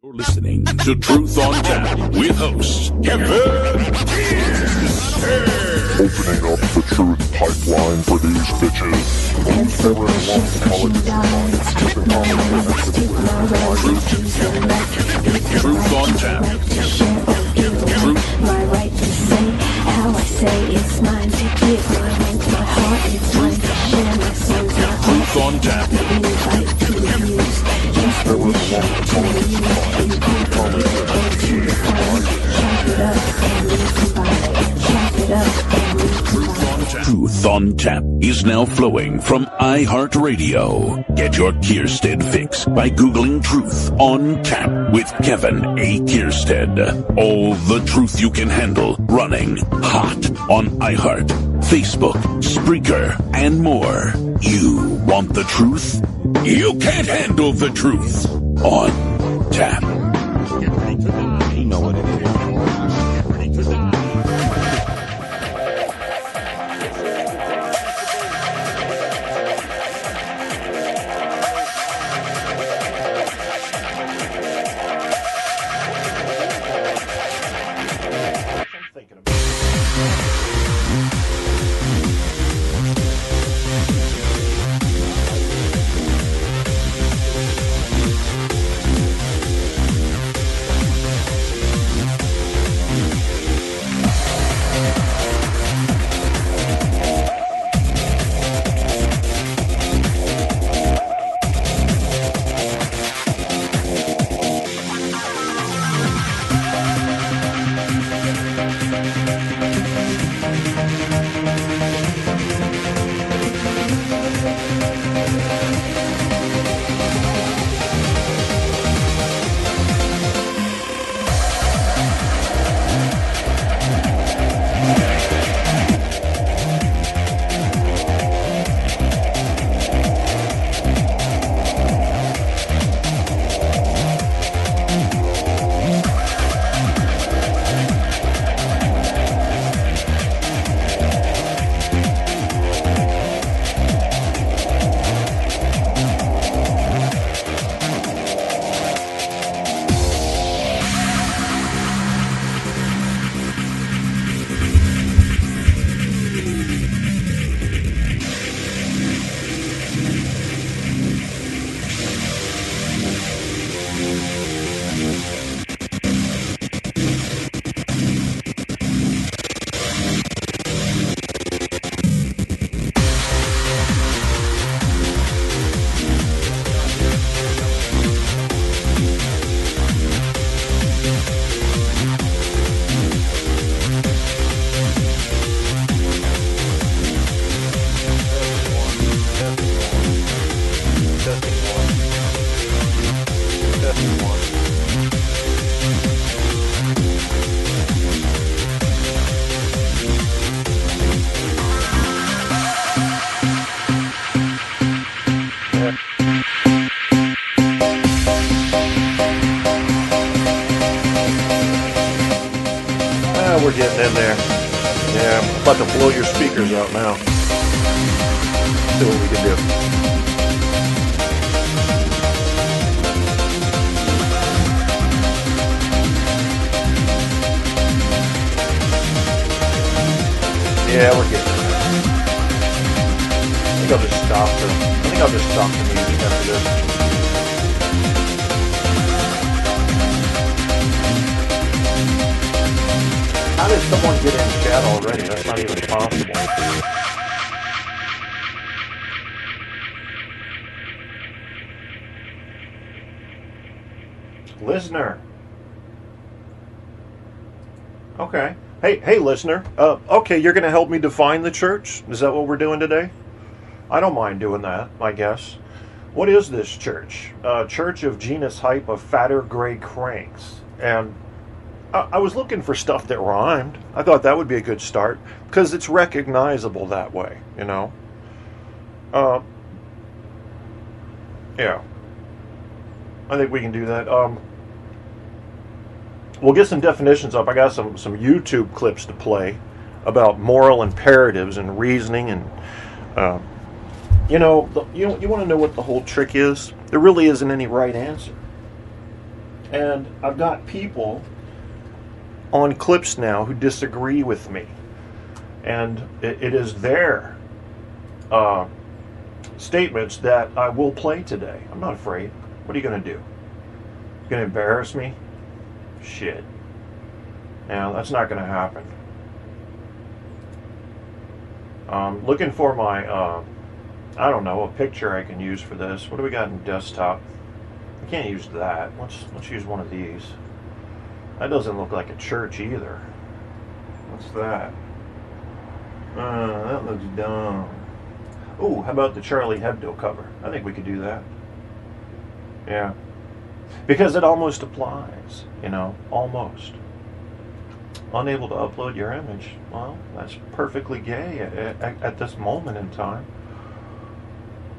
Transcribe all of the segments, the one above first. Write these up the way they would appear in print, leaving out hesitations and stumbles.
You're listening to Truth on Tap with host Kevin. Opening up the truth pipeline for these bitches. Truth on Tap. My right to say how I say it's mine to give. My mind, my heart, it's mine to share. My songs, my Truth on Tap. invite to abuse. Just the wish to use. And chop it up and recombine. Chop it up and recombine. Truth on Tap is now flowing from iHeartRadio. Get your Kierstead fix by Googling Truth on Tap with Kevin A. Kierstead. All the truth you can handle running hot on iHeart, Facebook, Spreaker, and more. You want the truth? You can't handle the truth on Tap. You know what it is. We're getting in there. Yeah, I'm about to blow your speakers out now. See what we can do. Yeah, we're getting in there. I think I'll just stop the music after this. How did someone get in chat already? That's not even possible. Listener. Okay. Hey, listener. Okay, you're going to help me define the church? Is that what we're doing today? I don't mind doing that, I guess. What is this church? Church of Genus Hype of fatter gray cranks. And I was looking for stuff that rhymed. I thought that would be a good start because it's recognizable that way, you know. Yeah, I think we can do that. We'll get some definitions up. I got some YouTube clips to play about moral imperatives and reasoning, and you want to know what the whole trick is? There really isn't any right answer. And I've got people on clips now who disagree with me. And it is their statements that I will play today. I'm not afraid. What are you going to do? You're going to embarrass me? Shit. Now, that's not going to happen. Looking for my, I don't know, a picture I can use for this. What do we got in desktop? I can't use that. Let's use one of these. That doesn't look like a church either. What's that? That looks dumb. Ooh, how about the Charlie Hebdo cover? I think we could do that. Yeah. Because it almost applies, you know, almost. Unable to upload your image. Well, that's perfectly gay at this moment in time.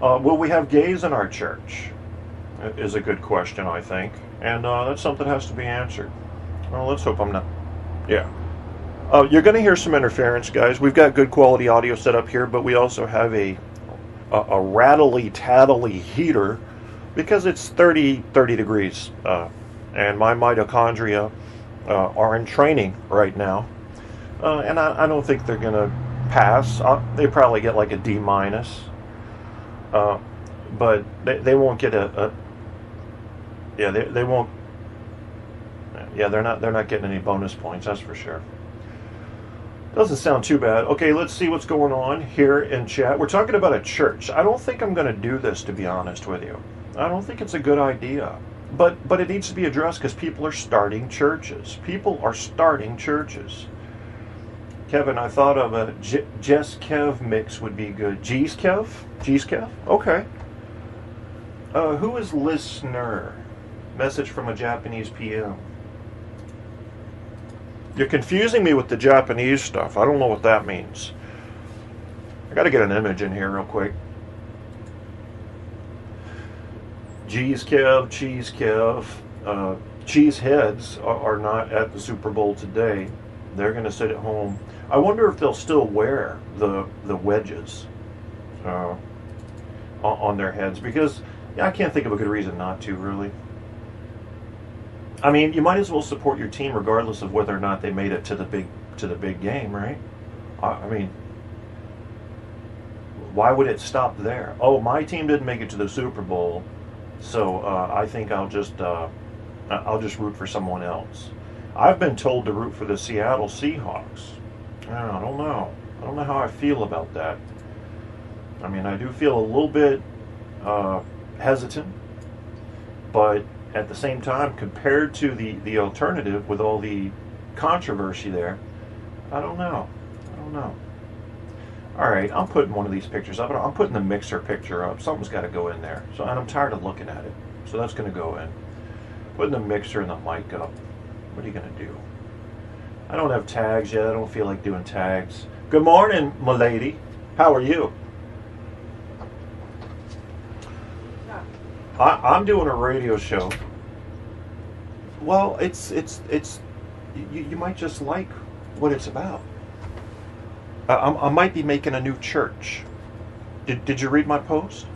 Will we have gays in our church? Is a good question, I think. And that's something that has to be answered. Well, let's hope I'm not. Yeah. You're going to hear some interference, guys. We've got good quality audio set up here, but we also have a rattly-tattly heater because it's 30 degrees. And my mitochondria are in training right now. And I don't think they're going to pass. They probably get like a D-. But they won't get a yeah, they won't. Yeah, they're not getting any bonus points, that's for sure. Doesn't sound too bad. Okay, let's see what's going on here in chat. We're talking about a church. I don't think I'm going to do this, to be honest with you. I don't think it's a good idea. But it needs to be addressed because people are starting churches. People are starting churches. Kevin, I thought of a Jess Kev mix would be good. G's Kev? G's Kev? Okay. Who is listener? Message from a Japanese PM. You're confusing me with the Japanese stuff. I don't know what that means. I got to get an image in here real quick. Cheese Kev, Cheese Kev. Cheese heads are not at the Super Bowl today. They're going to sit at home. I wonder if they'll still wear the wedges on their heads, because I can't think of a good reason not to, really. I mean, you might as well support your team regardless of whether or not they made it to the big game, right? I mean, why would it stop there? Oh, my team didn't make it to the Super Bowl, so I think I'll just root for someone else. I've been told to root for the Seattle Seahawks. I don't know. I don't know how I feel about that. I mean, I do feel a little bit hesitant, but at the same time, compared to the alternative with all the controversy there, I don't know. All right, I'm putting one of these pictures up. I'm putting the mixer picture up. Something's got to go in there. So, and I'm tired of looking at it. So that's going to go in. Putting the mixer and the mic up. What are you going to do? I don't have tags yet. I don't feel like doing tags. Good morning, m'lady. How are you? I'm doing a radio show. Well, it's you might just like what it's about. I might be making a new church. Did you read my post?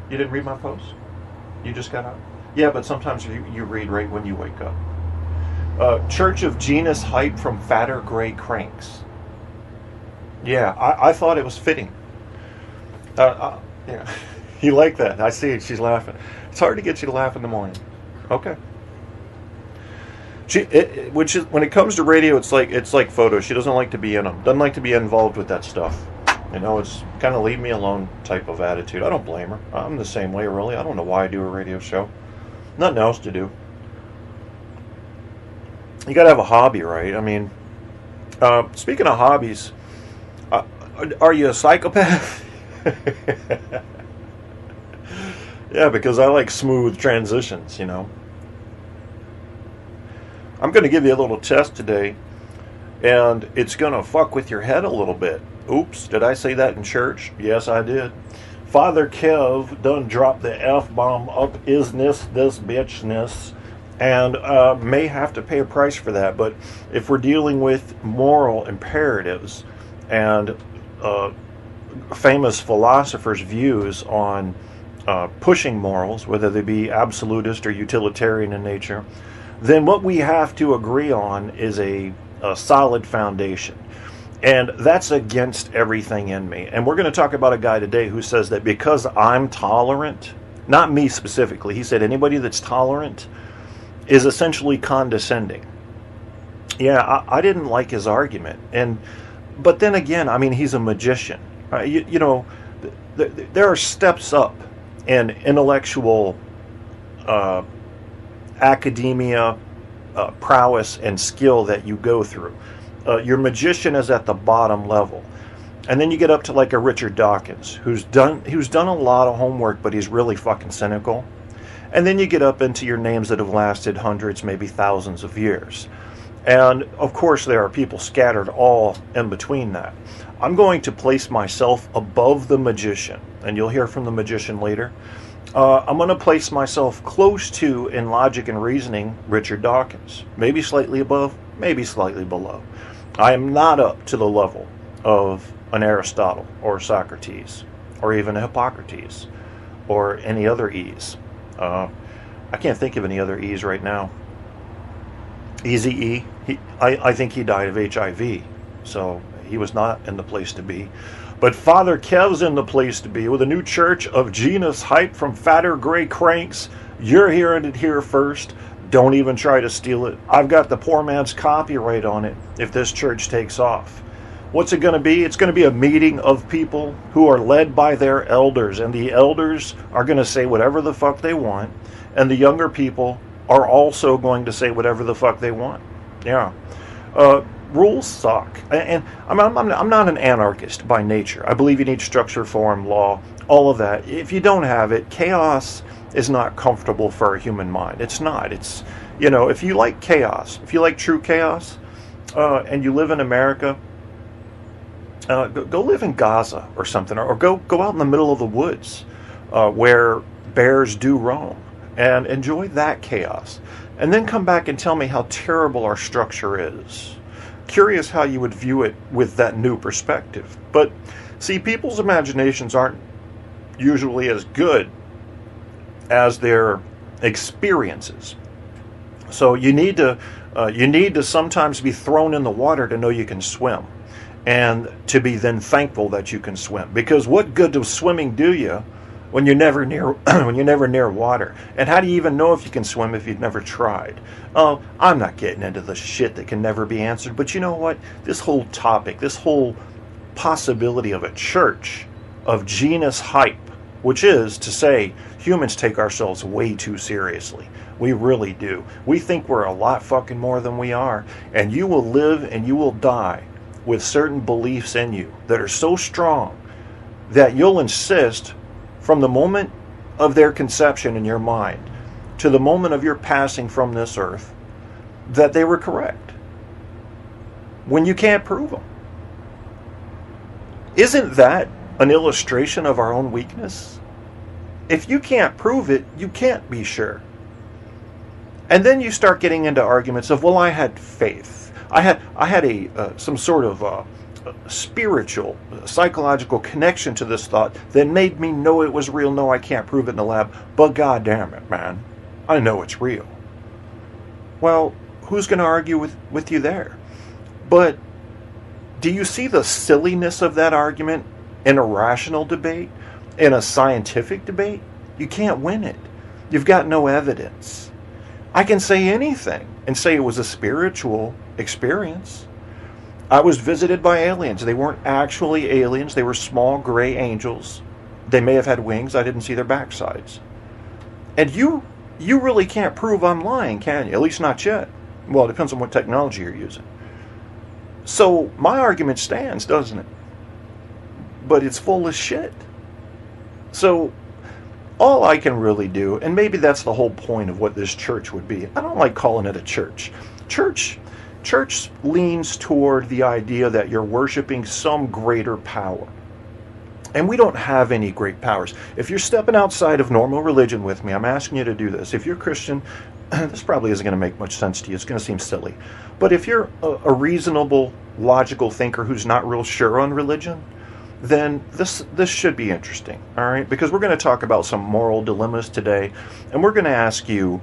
You didn't read my post? You just got out? Yeah, but sometimes you read right when you wake up. Church of Genus Hype from Fatter Gray Cranks. Yeah, I thought it was fitting. Yeah. You like that? I see it. She's laughing. It's hard to get you to laugh in the morning. Okay. Which is, when it comes to radio, it's like photos. She doesn't like to be in them. Doesn't like to be involved with that stuff. You know, it's kind of leave me alone type of attitude. I don't blame her. I'm the same way, really. I don't know why I do a radio show. Nothing else to do. You got to have a hobby, right? I mean, speaking of hobbies, are you a psychopath? Yeah, because I like smooth transitions, you know. I'm going to give you a little test today, and it's going to fuck with your head a little bit. Oops, did I say that in church? Yes, I did. Father Kev done dropped the F-bomb up isness, this bitchness, and may have to pay a price for that. But if we're dealing with moral imperatives and famous philosophers' views on pushing morals, whether they be absolutist or utilitarian in nature, then what we have to agree on is a solid foundation. And that's against everything in me. And we're going to talk about a guy today who says that because I'm tolerant, not me specifically, he said anybody that's tolerant is essentially condescending. Yeah, I didn't like his argument. But then again, I mean, he's a magician. You know, there are steps up in intellectual academia, prowess, and skill that you go through. Your magician is at the bottom level. And then you get up to like a Richard Dawkins, who's done a lot of homework, but he's really fucking cynical. And then you get up into your names that have lasted hundreds, maybe thousands of years. And of course there are people scattered all in between that. I'm going to place myself above the magician, and you'll hear from the magician later. I'm going to place myself close to, in logic and reasoning, Richard Dawkins. Maybe slightly above, maybe slightly below. I am not up to the level of an Aristotle or Socrates or even a Hippocrates or any other E's. I can't think of any other E's right now. Easy E, I think he died of HIV, so he was not in the place to be. But Father Kev's in the place to be with a new Church of Genus Hype from Fatter Gray Cranks. You're hearing it here first. Don't even try to steal it. I've got the poor man's copyright on it if this church takes off. What's it going to be? It's going to be a meeting of people who are led by their elders, and the elders are going to say whatever the fuck they want, and the younger people are also going to say whatever the fuck they want. Yeah. Rules suck. And I'm not an anarchist by nature. I believe you need structure, form, law, all of that. If you don't have it, chaos is not comfortable for a human mind. It's not. It's, you know, if you like chaos, if you like true chaos, and you live in America, go live in Gaza or something, or go out in the middle of the woods where bears do roam, and enjoy that chaos. And then come back and tell me how terrible our structure is. Curious how you would view it with that new perspective. But see, people's imaginations aren't usually as good as their experiences. So you need to sometimes be thrown in the water to know you can swim, and to be then thankful that you can swim. Because what good does swimming do you when you're never near water? And how do you even know if you can swim if you've never tried? Oh, I'm not getting into the shit that can never be answered. But you know what? This whole topic, this whole possibility of a church of genus hype, which is to say humans take ourselves way too seriously. We really do. We think we're a lot fucking more than we are. And you will live and you will die with certain beliefs in you that are so strong that you'll insist from the moment of their conception in your mind to the moment of your passing from this earth that they were correct, when you can't prove them. Isn't that an illustration of our own weakness? If you can't prove it, you can't be sure. And then you start getting into arguments of, well, I had faith. I had some sort of spiritual, psychological connection to this thought that made me know it was real. No, I can't prove it in the lab, but God damn it, man, I know it's real. Well, who's going to argue with you there? But do you see the silliness of that argument in a rational debate, in a scientific debate? You can't win it. You've got no evidence. I can say anything and say it was a spiritual experience. I was visited by aliens. They weren't actually aliens. They were small gray angels. They may have had wings. I didn't see their backsides. And you really can't prove I'm lying, can you? At least not yet. Well, it depends on what technology you're using. So my argument stands, doesn't it? But it's full of shit. So all I can really do, and maybe that's the whole point of what this church would be. I don't like calling it a church. Church leans toward the idea that you're worshiping some greater power. And we don't have any great powers. If you're stepping outside of normal religion with me, I'm asking you to do this. If you're Christian, this probably isn't going to make much sense to you. It's going to seem silly. But if you're a reasonable, logical thinker who's not real sure on religion, then this should be interesting, all right? Because we're going to talk about some moral dilemmas today, and we're going to ask you,